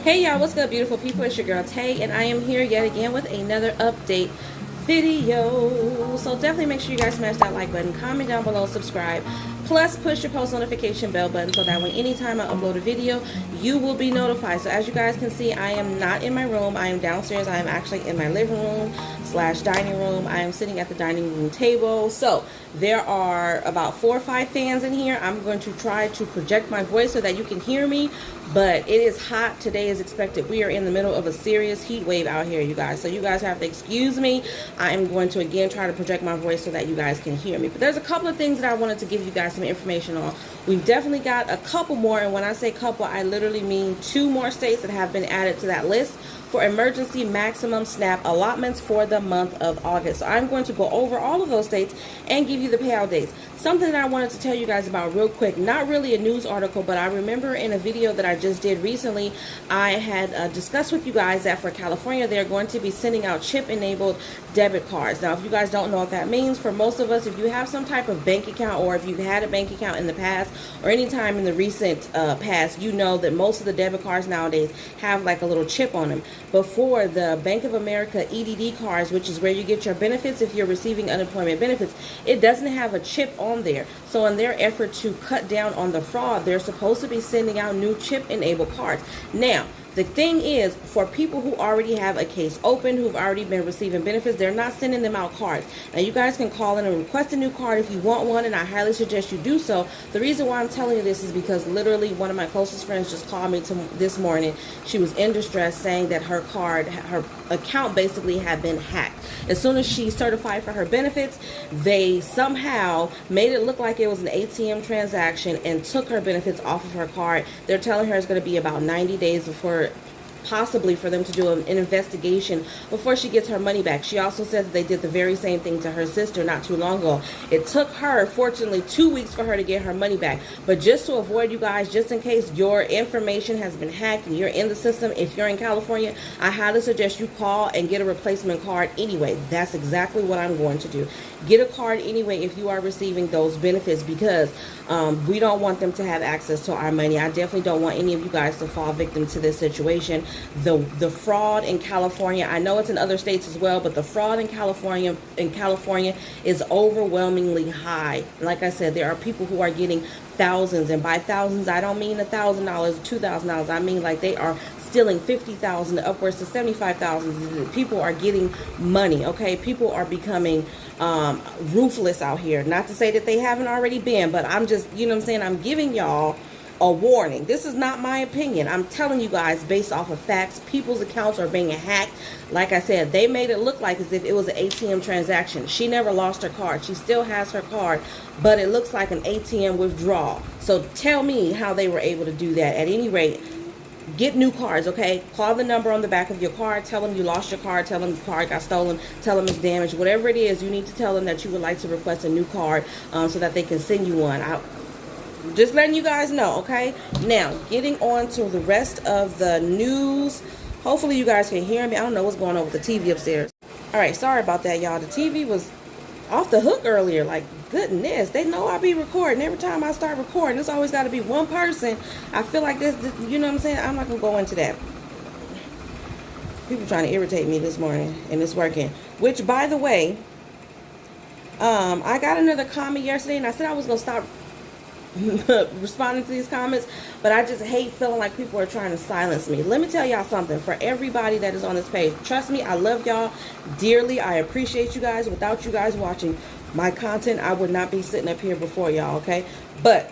Hey y'all, what's good beautiful people? It's your girl Tay, and I am here yet again with another update video. So definitely make sure you guys smash that like button, comment down below, subscribe, plus push your post notification bell button so that when anytime I upload a video, you will be notified. So as you guys can see, I am not in my room. I am downstairs. I am actually in my living room / dining room. I am sitting at the dining room table. So there are about 4 or 5 fans in here. I'm going to try to project my voice so that you can hear me, but it is hot. Today is expected. We are in the middle of a serious heat wave out here, you guys. So you guys have to excuse me. I am going to again try to project my voice so that you guys can hear me. But there's a couple of things that I wanted to give you guys some information on. We've definitely got a couple more, and when I say couple, I literally mean 2 more states that have been added to that list for emergency maximum SNAP allotments for the month of August. So I'm going to go over all of those states and give you the payout dates. Something that I wanted to tell you guys about real quick, not really a news article, but I remember in a video that I just did recently, I had discussed with you guys that for California, they're going to be sending out chip-enabled debit cards. Now, if you guys don't know what that means, for most of us, if you have some type of bank account, or if you've had a bank account in the past or any time in the recent past, you know that most of the debit cards nowadays have like a little chip on them. Before, the Bank of America EDD cards, which is where you get your benefits if you're receiving unemployment benefits, it doesn't have a chip on there. So in their effort to cut down on the fraud, they're supposed to be sending out new chip-enabled cards. Now, the thing is, for people who already have a case open, who've already been receiving benefits, they're not sending them out cards. Now, you guys can call in and request a new card if you want one, and I highly suggest you do so. The reason why I'm telling you this is because literally one of my closest friends just called me this morning. She was in distress, saying that her account basically had been hacked. As soon as she certified for her benefits, they somehow made it look like it was an ATM transaction and took her benefits off of her card. They're telling her it's going to be about 90 days before possibly for them to do an investigation before she gets her money back. She also said that they did the very same thing to her sister not too long ago. It took her, fortunately, 2 weeks for her to get her money back. But just to avoid you guys, just in case your information has been hacked and you're in the system, if you're in California, I highly suggest you call and get a replacement card anyway. That's exactly what I'm going to do. Get a card anyway if you are receiving those benefits, because we don't want them to have access to our money. I definitely don't want any of you guys to fall victim to this situation. The fraud in California, I know it's in other states as well, but the fraud in California is overwhelmingly high. Like I said, there are people who are getting thousands, and by thousands I don't mean $1,000, $2,000. I mean like they are stealing $50,000 upwards to $75,000. People are getting money. Okay, people are becoming ruthless out here. Not to say that they haven't already been, but I'm just, you know what I'm saying, I'm giving y'all a warning. This is not my opinion. I'm telling you guys based off of facts. People's accounts are being hacked. Like I said, they made it look like as if it was an ATM transaction. She never lost her card. She still has her card, but it looks like an ATM withdrawal. So tell me how they were able to do that. At any rate, get new cards, okay? Call the number on the back of your card. Tell them you lost your card. Tell them the card got stolen. Tell them it's damaged. Whatever it is, you need to tell them that you would like to request a new card so that they can send you one. Just letting you guys know, okay? Now, getting on to the rest of the news. Hopefully you guys can hear me. I don't know what's going on with the TV upstairs. All right, sorry about that, y'all. The TV was off the hook earlier. Like, goodness, they know I be recording. Every time I start recording, there's always got to be one person. I feel like this, you know what I'm saying? I'm not going to go into that. People trying to irritate me this morning, and it's working. Which, by the way, I got another comment yesterday, and I said I was going to stop responding to these comments, but I just hate feeling like people are trying to silence me. Let me tell y'all something. For everybody that is on this page, trust me, I love y'all dearly. I appreciate you guys. Without you guys watching my content, I would not be sitting up here before y'all, okay? But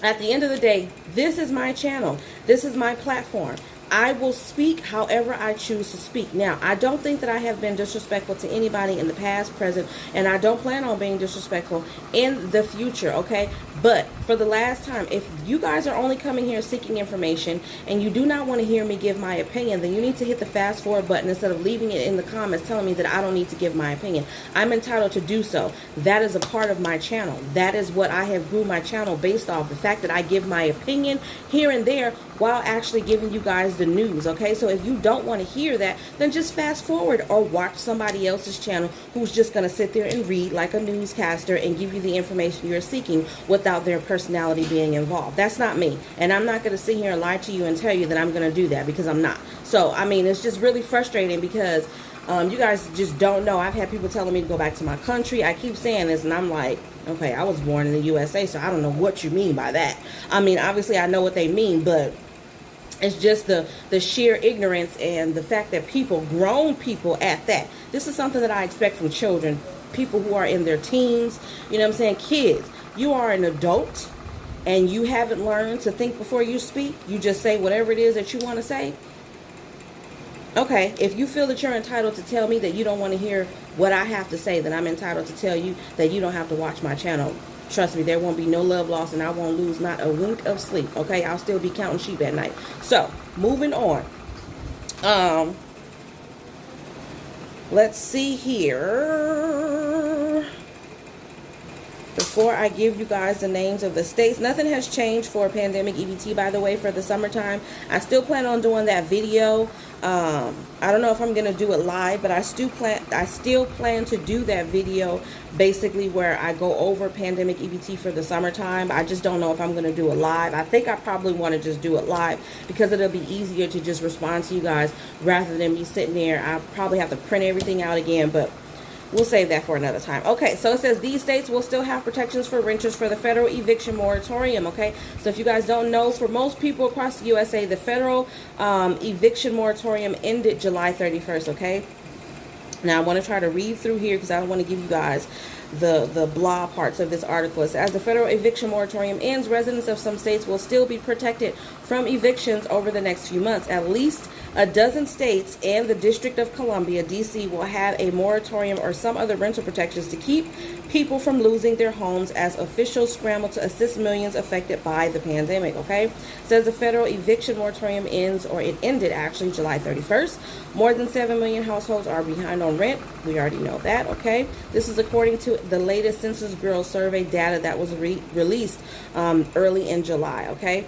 at the end of the day, this is my channel. This is my platform. I will speak however I choose to speak. Now, I don't think that I have been disrespectful to anybody in the past, present, and I don't plan on being disrespectful in the future, okay? But for the last time, if you guys are only coming here seeking information and you do not want to hear me give my opinion, then you need to hit the fast forward button instead of leaving it in the comments telling me that I don't need to give my opinion. I'm entitled to do so. That is a part of my channel. That is what I have grew my channel based off. The fact that I give my opinion here and there while actually giving you guys the news, okay? So if you don't want to hear that, then just fast forward or watch somebody else's channel who's just going to sit there and read like a newscaster and give you the information you're seeking without their personality being involved. That's not me. And I'm not going to sit here and lie to you and tell you that I'm going to do that, because I'm not. So, I mean, it's just really frustrating because you guys just don't know. I've had people telling me to go back to my country. I keep saying this, and I'm like, okay, I was born in the USA, so I don't know what you mean by that. I mean, obviously, I know what they mean, but it's just the sheer ignorance and the fact that people, grown people at that, this is something that I expect from children, people who are in their teens, you know what I'm saying, kids. You are an adult, and you haven't learned to think before you speak. You just say whatever it is that you want to say. Okay, if you feel that you're entitled to tell me that you don't want to hear what I have to say, then I'm entitled to tell you that you don't have to watch my channel. Trust me, there won't be no love lost, and I won't lose not a wink of sleep, okay? I'll still be counting sheep at night. So, moving on. Let's see here. Before I give you guys the names of the states, nothing has changed for pandemic EBT, by the way, for the summertime. I still plan on doing that video. I don't know if I'm going to do it live, but I still plan to do that video, basically where I go over pandemic EBT for the summertime. I just don't know if I'm going to do it live. I think I probably want to just do it live because it'll be easier to just respond to you guys rather than me sitting there. I probably have to print everything out again, but we'll save that for another time. Okay, so it says these states will still have protections for renters for the federal eviction moratorium, okay? So if you guys don't know, for most people across the USA, the federal eviction moratorium ended July 31st, okay? Now, I want to try to read through here because I don't want to give you guys the blah parts of this article. It says, as the federal eviction moratorium ends, residents of some states will still be protected from evictions over the next few months. At least a dozen states and the District of Columbia, D.C., will have a moratorium or some other rental protections to keep people from losing their homes as officials scramble to assist millions affected by the pandemic, okay? It says the federal eviction moratorium ends, or it ended actually, July 31st. More than 7 million households are behind on rent. We already know that, okay? This is according to the latest Census Bureau survey data that was released early in July, okay?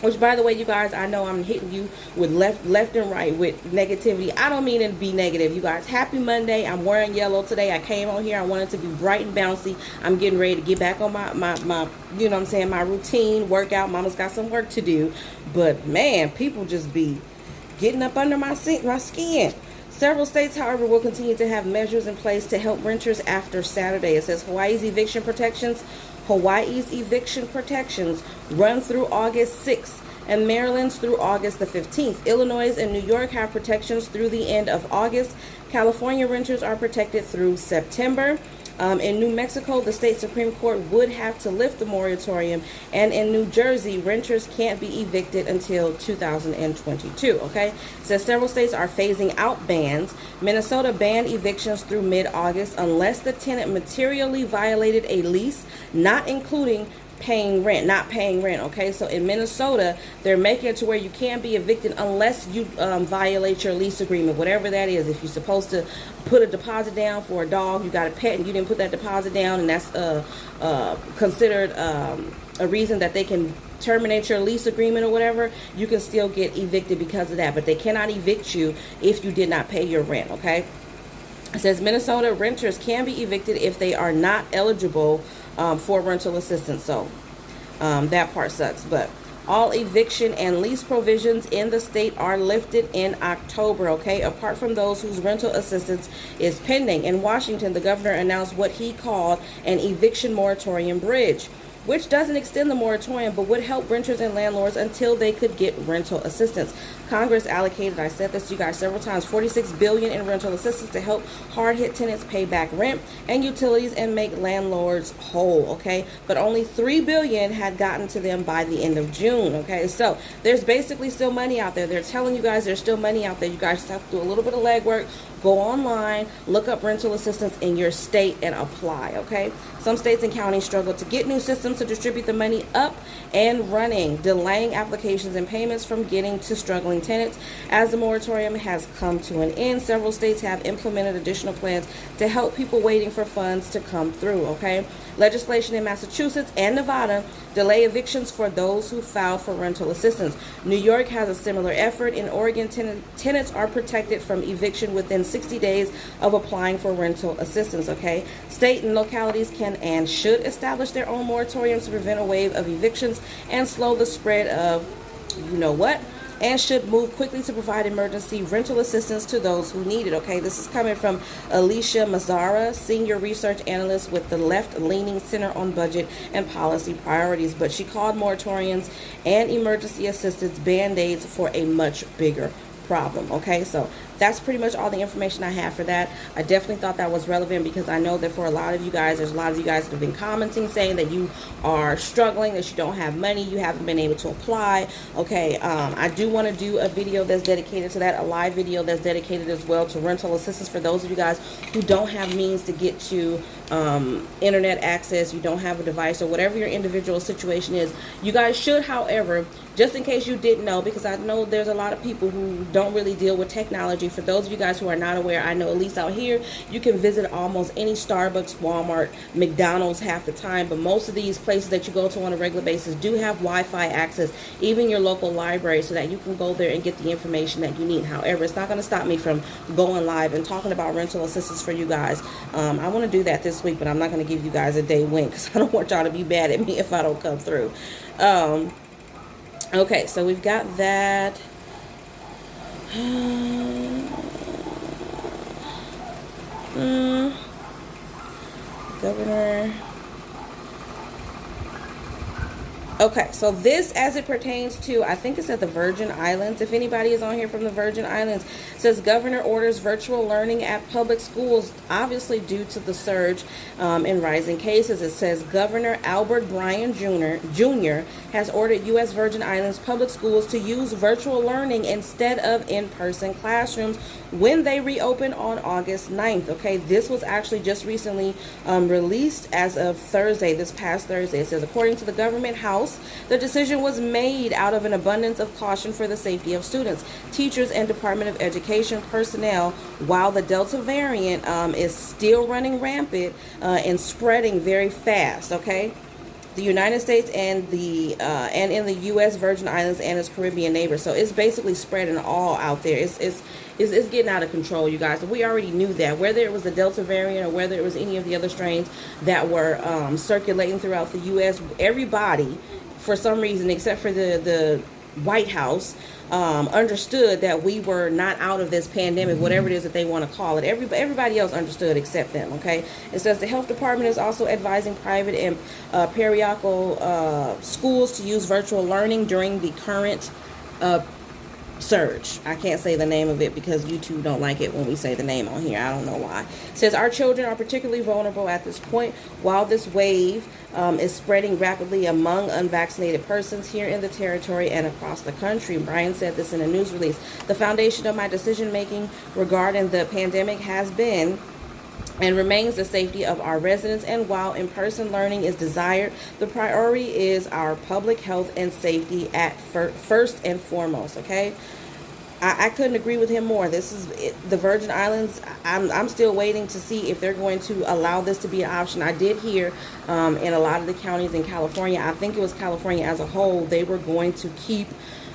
Which, by the way, you guys, I know I'm hitting you with left and right with negativity. I don't mean it to be negative, you guys. Happy Monday. I'm wearing yellow today. I came on here. I wanted to be bright and bouncy. I'm getting ready to get back on my you know what I'm saying, my routine, workout. Mama's got some work to do. But, man, people just be getting up under my skin. Several states, however, will continue to have measures in place to help renters after Saturday. It says Hawaii's eviction protections run through August 6th, and Maryland's through August the 15th. Illinois and New York have protections through the end of August. California renters are protected through September. In New Mexico, the state Supreme Court would have to lift the moratorium, and in New Jersey, renters can't be evicted until 2022, okay? It says several states are phasing out bans. Minnesota banned evictions through mid-August unless the tenant materially violated a lease, not including not paying rent, okay? So in Minnesota, they're making it to where you can't be evicted unless you violate your lease agreement, whatever that is. If you're supposed to put a deposit down for a dog, you got a pet, and you didn't put that deposit down, and that's considered a reason that they can terminate your lease agreement or whatever, you can still get evicted because of that. But they cannot evict you if you did not pay your rent, okay? It says Minnesota renters can be evicted if they are not eligible for rental assistance. So that part sucks. But all eviction and lease provisions in the state are lifted in October, okay? Apart from those whose rental assistance is pending. In Washington, the governor announced what he called an eviction moratorium bridge, which doesn't extend the moratorium but would help renters and landlords until they could get rental assistance. Congress allocated, I said this to you guys several times, $46 billion in rental assistance to help hard-hit tenants pay back rent and utilities and make landlords whole, okay? But only $3 billion had gotten to them by the end of June, okay? So there's basically still money out there. They're telling you guys there's still money out there. You guys just have to do a little bit of legwork. Go online, look up rental assistance in your state and apply, okay? Some states and counties struggle to get new systems to distribute the money up and running, delaying applications and payments from getting to struggling tenants. As the moratorium has come to an end, several states have implemented additional plans to help people waiting for funds to come through, okay? Legislation in Massachusetts and Nevada delay evictions for those who filed for rental assistance. New York has a similar effort. In Oregon, tenants are protected from eviction within 60 days of applying for rental assistance, okay? State and localities can and should establish their own moratoriums to prevent a wave of evictions and slow the spread of you know what, and should move quickly to provide emergency rental assistance to those who need it. Okay, this is coming from Alicia Mazzara, Senior Research Analyst with the left-leaning Center on Budget and Policy Priorities. But she called moratoriums and emergency assistance band-aids for a much bigger problem. Okay, so that's pretty much all the information I have for that. I definitely thought that was relevant because I know that for a lot of you guys, there's a lot of you guys that have been commenting saying that you are struggling, that you don't have money, you haven't been able to apply. Okay, I do want to do a video that's dedicated to that, a live video that's dedicated as well to rental assistance for those of you guys who don't have means to get to internet access, you don't have a device, or whatever your individual situation is. You guys should, however, just in case you didn't know, because I know there's a lot of people who don't really deal with technology. For those of you guys who are not aware, I know at least out here, you can visit almost any Starbucks, Walmart, McDonald's half the time, but most of these places that you go to on a regular basis do have Wi-Fi access, even your local library, so that you can go there and get the information that you need. However, it's not going to stop me from going live and talking about rental assistance for you guys. I want to do that this week, but I'm not going to give you guys a day wink because I don't want y'all to be mad at me if I don't come through. Okay, so we've got that. Governor. Okay, so this, as it pertains to, I think it's at the Virgin Islands. If anybody is on here from the Virgin Islands, says governor orders virtual learning at public schools, obviously due to the surge in rising cases. It says Governor Albert Bryan Jr. has ordered U.S. Virgin Islands public schools to use virtual learning instead of in-person classrooms when they reopen on August 9th. Okay, this was actually just recently released as of Thursday, this past Thursday. It says, according to the government house, the decision was made out of an abundance of caution for the safety of students, teachers, and Department of Education personnel, while the Delta variant is still running rampant and spreading very fast. Okay, the United States and in the U.S. Virgin Islands and its Caribbean neighbors. So it's basically spreading all out there. It's getting out of control, you guys. We already knew that, whether it was the Delta variant or whether it was any of the other strains that were circulating throughout the U.S. Everybody, for some reason, except for the White House, understood that we were not out of this pandemic, whatever it is that they want to call it. Everybody else understood except them, okay? It says the health department is also advising private and parochial schools to use virtual learning during the current surge. I can't say the name of it because YouTube don't like it when we say the name on here. I don't know why. It says our children are particularly vulnerable at this point while this wave is spreading rapidly among unvaccinated persons here in the territory and across the country. Brian said this in a news release. The foundation of my decision making regarding the pandemic has been and remains the safety of our residents, and while in-person learning is desired, the priority is our public health and safety at first and foremost. Okay, I couldn't agree with him more. This is the Virgin Islands. I'm still waiting to see if they're going to allow this to be an option. I did hear in a lot of the counties in California, I think it was California as a whole, they were going to keep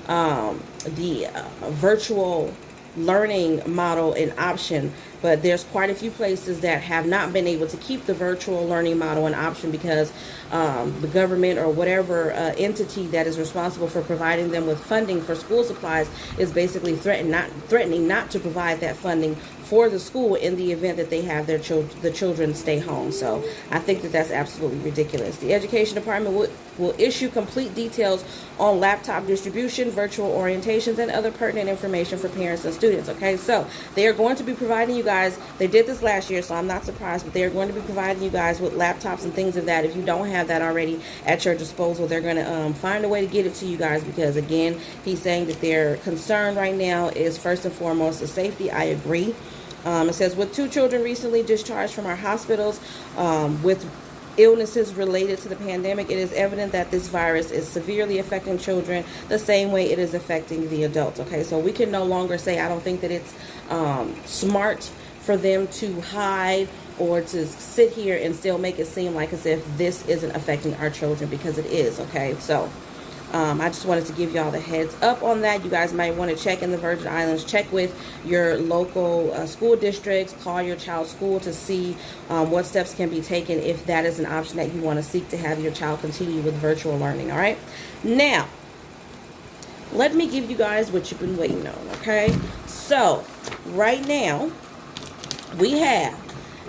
the virtual learning model an option, but there's quite a few places that have not been able to keep the virtual learning model an option because the government or whatever entity that is responsible for providing them with funding for school supplies is basically threatening not to provide that funding for the school in the event that they have the children stay home. So I think that that's absolutely ridiculous. The education department will issue complete details on laptop distribution, virtual orientations, and other pertinent information for parents and students. Okay, so they are going to be providing you guys, they did this last year, so I'm not surprised, but they are going to be providing you guys with laptops and things of that. If you don't have that already at your disposal, they're going to find a way to get it to you guys, because again, he's saying that their concern right now is first and foremost the safety. I agree. It says, with 2 children recently discharged from our hospitals with illnesses related to the pandemic, it is evident that this virus is severely affecting children the same way it is affecting the adults. Okay, so we can no longer say, I don't think that it's smart for them to hide or to sit here and still make it seem like as if this isn't affecting our children, because it is. Okay, so I just wanted to give y'all the heads up on that. You guys might want to check in the Virgin Islands, check with your local school districts, call your child's school to see what steps can be taken if that is an option that you want to seek to have your child continue with virtual learning. All right, now let me give you guys what you've been waiting on. Okay, so right now we have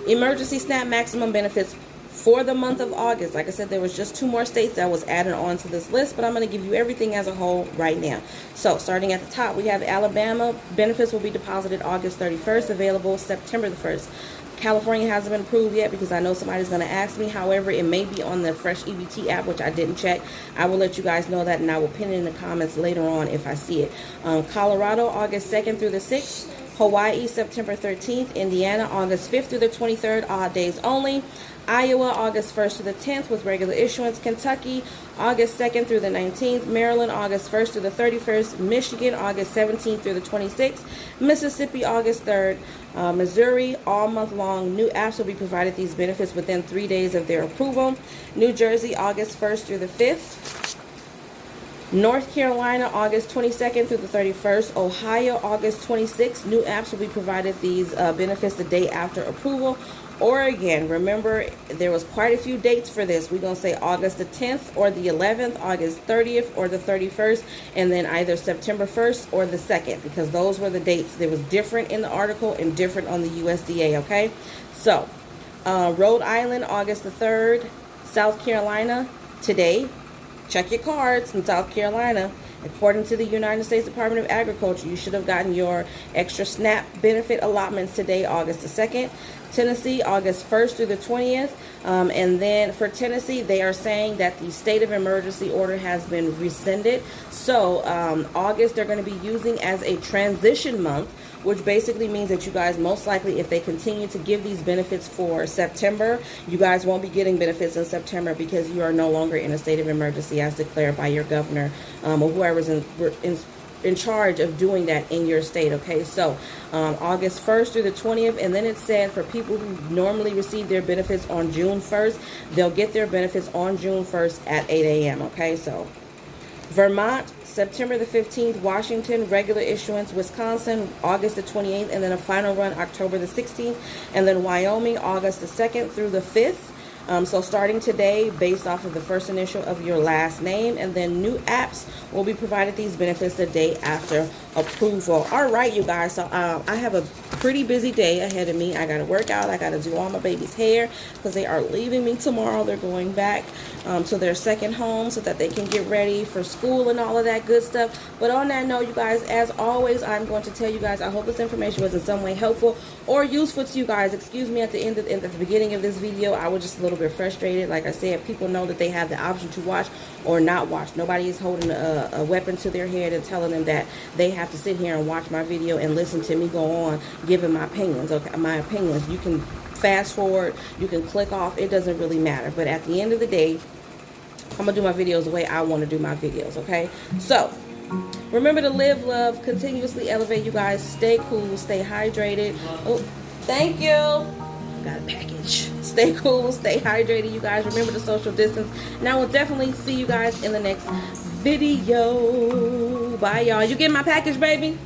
emergency SNAP maximum benefits for the month of August. Like I said, there was just 2 more states that was added on to this list, but I'm going to give you everything as a whole right now. So starting at the top, we have Alabama. Benefits will be deposited August 31st, available September the 1st. California hasn't been approved yet because I know somebody's going to ask me. However, it may be on the Fresh EBT app, which I didn't check. I will let you guys know that, and I will pin it in the comments later on if I see it. Colorado, August 2nd through the 6th. Hawaii, September 13th. Indiana, August 5th through the 23rd, odd days only. Iowa, August 1st through the 10th with regular issuance. Kentucky, August 2nd through the 19th. Maryland, August 1st through the 31st. Michigan, August 17th through the 26th. Mississippi, August 3rd. Missouri, all month long. New apps will be provided these benefits within 3 days of their approval. New Jersey, August 1st through the 5th. North Carolina, August 22nd through the 31st. Ohio, August 26th. New apps will be provided these benefits the day after approval. Oregon, remember there was quite a few dates for this. We're going to say August the 10th or the 11th, August 30th or the 31st, and then either September 1st or the 2nd, because those were the dates. There was different in the article and different on the USDA, okay? So, Rhode Island, August the 3rd. South Carolina, today. Check your cards in South Carolina. According to the United States Department of Agriculture, you should have gotten your extra SNAP benefit allotments today, August the 2nd. Tennessee, August 1st through the 20th. And then for Tennessee, they are saying that the state of emergency order has been rescinded. So August, they're going to be using as a transition month, which basically means that you guys most likely, if they continue to give these benefits for September, you guys won't be getting benefits in September because you are no longer in a state of emergency as declared by your governor or whoever's in charge of doing that in your state. Okay, so August 1st through the 20th, and then it said for people who normally receive their benefits on June 1st, they'll get their benefits on June 1st at 8 a.m. Okay, so Vermont, September the 15th. Washington, regular issuance. Wisconsin, August the 28th, and then a final run October the 16th, and then Wyoming, August the 2nd through the 5th. So starting today, based off of the first initial of your last name, and then new apps will be provided these benefits the day after approval. All right, you guys. So I have a pretty busy day ahead of me. I got to work out. I got to do all my baby's hair because they are leaving me tomorrow. They're going back to their second home so that they can get ready for school and all of that good stuff. But on that note, you guys, as always, I'm going to tell you guys, I hope this information was in some way helpful or useful to you guys. Excuse me, at the beginning of this video, I was just a little bit frustrated. Like I said, people know that they have the option to watch or not watch. Nobody is holding a weapon to their head and telling them that they have to sit here and watch my video and listen to me go on giving my opinions. Okay, my opinions. You can fast forward, you can click off. It doesn't really matter. But at the end of the day, I'm gonna do my videos the way I want to do my videos. Okay, so remember to live, love, continuously elevate. You guys, stay cool, stay hydrated. Oh, thank you. Got a package. Stay cool, stay hydrated, you guys. Remember to social distance. And I will definitely see you guys in the next video. Bye, y'all. You get my package, baby?